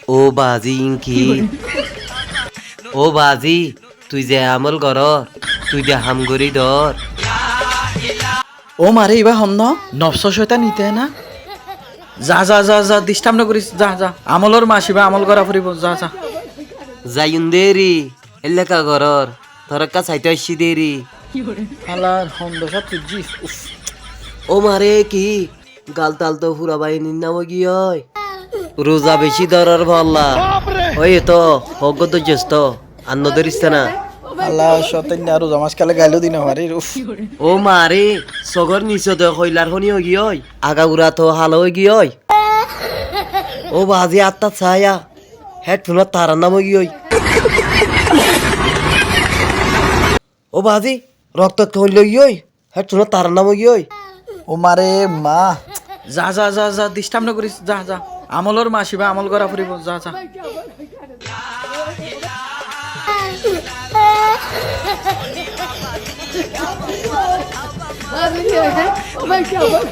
ও বাজি ইনকি ও বাজি তুই যে আমল কর তুই যে হাম করি ধর ও মারে ইবা হম ন নফস শয়তান নিতে না যা যা যা যা ডিস্টার্ব নকরিস যা যা আমলর মাসিবা আমল করা ফুরিব যা যা যাইন দেরি এলাকা ঘরর থরকা চাইতে আসছি দেরি আলার হম দশা তুই জি উফ ও মারে কি গাল তাল তো পুরা বাহিনীর নাম কি হয় রোজা বেশি ধরার ভাল্লা ওই তো হগ তো জ্যেষ্ঠ আন্ন ধরিস না আল্লাহ শয়তান আর জামাস কালে গাইলো দিন আমারে উফ ও মারে সগর নিচে তো কইলার হনি হই হয় আগাগুড়া তো হাল হই গি হয় ও বাজি আত্মা ছায়া হেডফোনত তার নাম হই হয় ও বাজি রক্ত কইল হয় হেডফোনত তার নাম হই হয় ও মারে মা যা যা যা যা ডিস্টার্ব নকরিস যা যা আমলর মাসিবা আমল করা ফুরিব যা যা Oh my God.